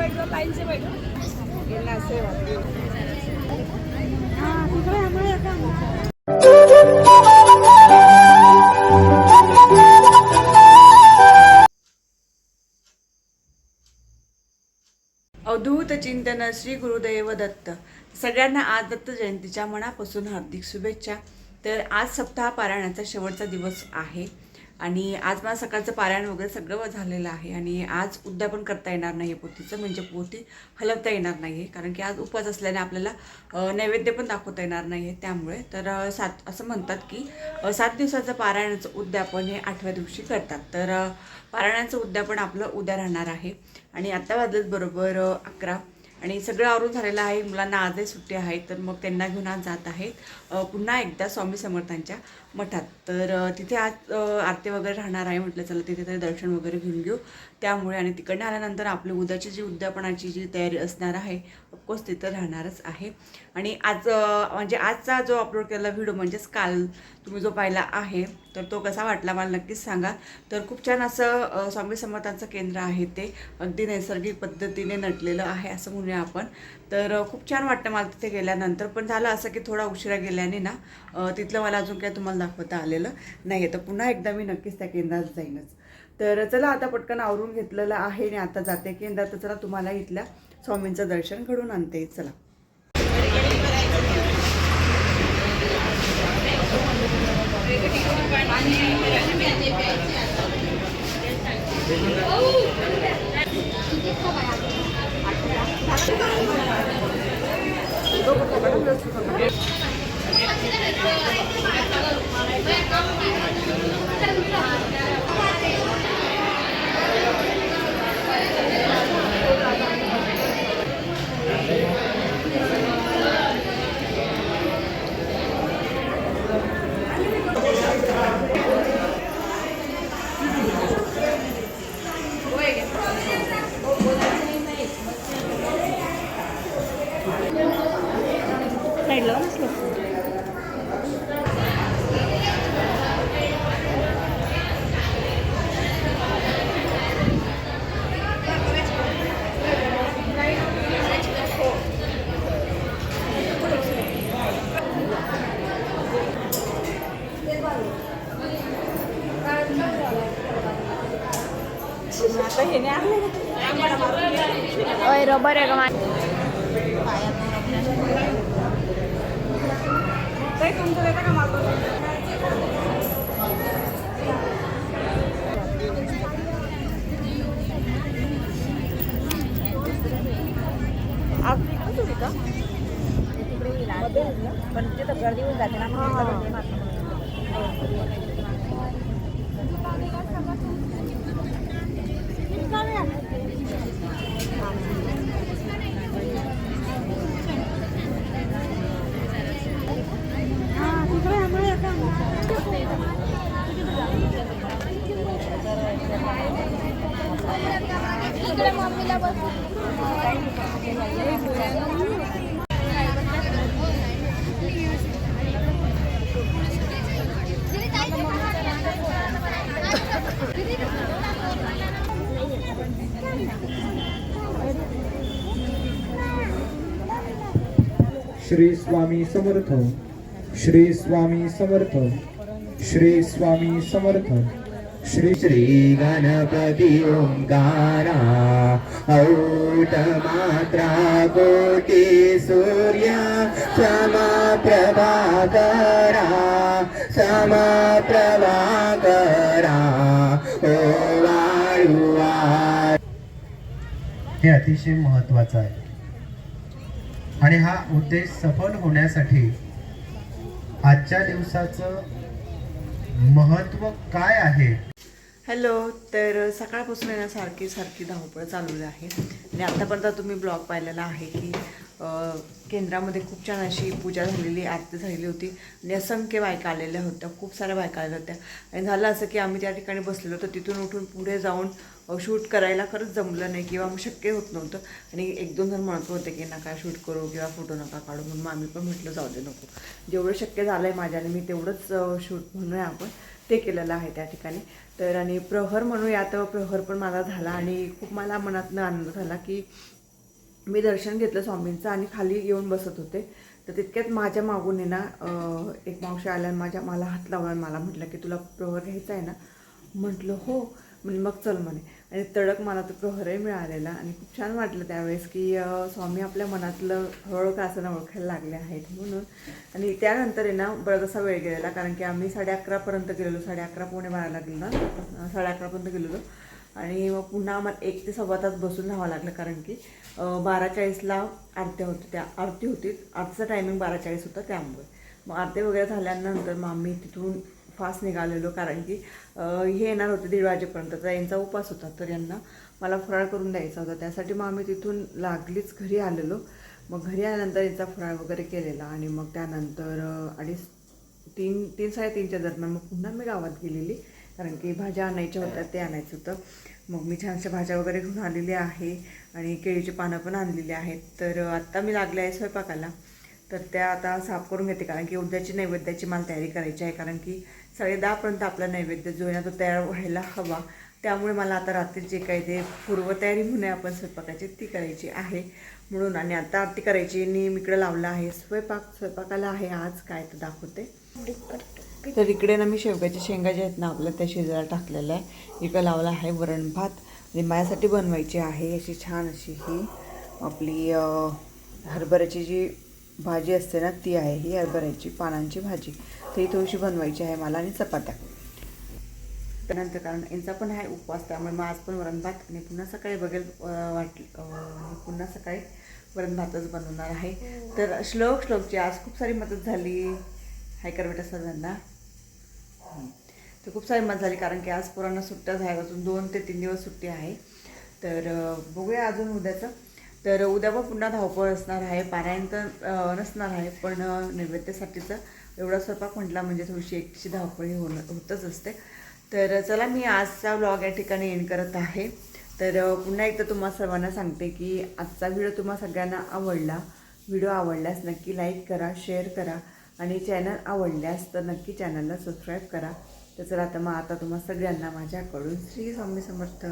बैठ जाओ, लाइन से बैठो। अवधूत चिंतन श्री गुरुदेव दत्त. सगळ्यांना आज दत्त जयंतीच्या मनापासून हार्दिक शुभेच्छा. तर आज सप्ताह पारायणाचा शेवटचा दिवस आहे आणि आज मला सकाळचं पारायण वगैरे सगळं झालेलं आहे आणि आज उद्यापन करता येणार नाही पोथीचं, म्हणजे पोथी हलवता येणार नाही आहे कारण की आज उपवास असल्याने आपल्याला नैवेद्य पण दाखवता येणार नाही आहे. त्यामुळे तर असं म्हणतात की 7 दिवसाचं पारायणाचं उद्यापन हे 8व्या दिवशी करतात. तर पारायणाचं उद्यापन आपलं उद्या राहणार आहे आणि आत्ता वाजलेत बरोबर 11 आणि सगळं आवरून झालेलं आहे. मुलांना आजही सुट्टी आहे तर मग त्यांना घेऊन आज जात आहेत पुन्हा एकदा स्वामी समर्थांच्या मठात. तर तिथे आज आरती वगैरे राहणार आहे. म्हटलं चला तिथे तरी दर्शन वगैरे घेऊन घेऊ. त्यामुळे आणि तिकडनं आल्यानंतर आपली उद्याची जी उद्यापनाची जी तयारी असणार आहे ऑफकोर्स तिथं राहणारच आहे. आणि आज म्हणजे आजचा जो अपलोड केलेला व्हिडिओ म्हणजेच काल तुम्ही जो पाहिला आहे तर तो कसा वाटला मला नक्कीच सांगा. तर खूप छान असं स्वामी समर्थांचं केंद्र आहे, ते अगदी नैसर्गिक पद्धतीने नटलेलं आहे असं म्हणूया आपण. तर खूप छान वाटतं मला तिथे गेल्यानंतर. पण झालं असं की थोडा उशिरा गेल्याने ना तिथलं मला अजून काही तुम्हाला दाखवता आलेलं नाही आहे. तर पुन्हा एकदा मी नक्कीच त्या केंद्रात जाईनच. तर चला आता पटकन आवरून घेतलेलं आहे आणि आता जाते केंद्रात. तर चला तुम्हाला इथल्या स्वामींचं दर्शन घडून आणते. चला ओय रबर आहे का माझ तुमचं देता का माझं पण तिथं गर्दी होऊन जाते ना. इकडे मम्मीला बस. श्री स्वामी समर्थ, श्री स्वामी समर्थ, श्री स्वामी समर्थ. श्री श्री गणपती ओंकारा औट मात्रा कोटी सूर्य समप्रभाकरा समप्रभाकरा ओ वाळुवा. हे अतिशय महत्त्वाचं आहे आणि हा उद्देश सफल होण्यासाठी आजच्या दिवसाचं महत्त्व काय आहे. हॅलो. तर सकाळपासून आहे ना सारखी धावपळ चालू आहे आणि आत्तापर्यंत तुम्ही ब्लॉग पाहिलेला आहे की केंद्रामध्ये खूप छान अशी पूजा झालेली, आरती झालेली होती आणि असंख्य बायका आलेल्या होत्या, खूप साऱ्या बायका आलेल्या होत्या. आणि झालं असं की आम्ही त्या ठिकाणी बसलेलो तर तिथून उठून पुढे जाऊन शूट करायला खरंच जमलं नाही किंवा शक्य होत नव्हतं. आणि 1-2 जण म्हणत होते की नका शूट करू किंवा फोटो नका काढू, म्हणून आम्ही पण म्हटलं जाऊ दे नको, जेवढं शक्य झालं आहे माझ्याने मी तेवढंच शूट म्हणूया आपण ते केलेलं आहे त्या ठिकाणी. तर आणि प्रहर म्हणूया तर प्रहर पण माझा झाला आणि खूप मला मनातनं आनंद झाला की मी दर्शन घेतलं स्वामींचं आणि खाली येऊन बसत होते. तर तितक्यात माझ्या मागून आहे ना एक मावशी आल्या आणि मला हात लावला आणि मला म्हटलं की तुला प्रहर घ्यायचा आहे ना. म्हटलं हो. म्हणजे मग चल म्हणे. आणि तडक मला तो प्रहरही मिळालेला आणि खूप छान वाटलं त्यावेळेस की स्वामी आपल्या मनातलं हळू का असं ओळखायला लागले आहेत म्हणून. आणि त्यानंतर आहे ना बराच असा वेळ गेलेला कारण की आम्ही 11:30पर्यंत गेलेलो. 11:30 पावणे 12 लागले ना 11:30पर्यंत गेलेलो. आणि मग पुन्हा आम्हाला 1 ते सव्वा तास बसून राहावं लागलं कारण की 12:40ला आरत्या होत्या. आरती होती. आरतीचा टायमिंग 12:40 होता त्यामुळे. मग आरती वगैरे झाल्यानंतर मग आम्ही तिथून फास्ट निघालेलो कारण की हे येणार होते 1:30 वाजेपर्यंत. तर यांचा उपवास होता तर यांना मला फराळ करून द्यायचा होता. त्यासाठी मग आम्ही तिथून लागलीच घरी आलेलो. मग घरी आल्यानंतर यांचा फराळ वगैरे केलेला आणि मग त्यानंतर 3-3:30च्या दरम्यान मग पुन्हा मी गावात गेलेली कारण की भाज्या आणायच्या होत्या ते आणायचं होतं. मग मी छानशा भाज्या वगैरे घेऊन आलेली आहे आणि केळीची पानं पण आणलेली आहेत. तर आत्ता मी लागले आहे स्वयंपाकाला. तर त्या आता साफ करून घेते कारण की उद्याची नैवेद्याची मला तयारी करायची आहे कारण की 10:30पर्यंत आपला नैवेद्य जो आहे ना तो तयार व्हायला हवा. त्यामुळे मला आता रात्री जे काही ते पूर्वतयारी म्हणूया आपण स्वयंपाकाची ती करायची आहे म्हणून. आणि आता आरती करायची आणि मी इकडे लावला आहे स्वयंपाकाला आहे आज काय तर दाखवते. तर इकडे ना मी शेवग्याच्या शेंगा ज्या आहेत ना आपल्या त्या शिजायला टाकलेल्या आहे. इकडे लावला आहे वरण भात आणि माझ्यासाठी बनवायची आहे अशी छान अशी ही आपली हरभऱ्याची जी भाजी असते ना ती आहे ही हरभऱ्याची पानांची भाजी. तर ही थोडीशी बनवायची आहे मला आणि चपात्या. त्यानंतर कारण यांचा पण आहे उपवास त्यामुळे मग आज पण वरण भात आणि पुन्हा सकाळी बघेल पुन्हा सकाळी वरण भातच बनवणार आहे. तर श्लोकची आज खूप सारी मदत झाली. हाय कर बेटा सगळ्यांना. तर खूप सारी मदत झाली कारण की आज पोरांना सुट्ट्या झाल्या अजून 2 ते 3 दिवस सुट्टी आहे. तर बघूया अजून उद्याचं. तर उद्या पण पुन्हा धावपळ असणार आहे. पारायण तर नसणार आहे पण नैवेद्यासाठीचं एवढा स्वयंपाक म्हटला म्हणजे थोडीशी एकटीची धावपळ होतच असते. तर चला मी आजचा व्लॉग या ठिकाणी एंड करत आहे. तर पुन्हा एकदा तुम्हा सर्वांना सांगते की आजचा व्हिडिओ तुम्हा सगळ्यांना आवडला. व्हिडिओ आवडल्यास नक्की लाईक करा, शेअर करा आणि चॅनल आवडल्यास तर नक्की चॅनलला सबस्क्राईब करा. तर चला आता तुम्हा सगळ्यांना माझ्याकडून श्री स्वामी समर्थ.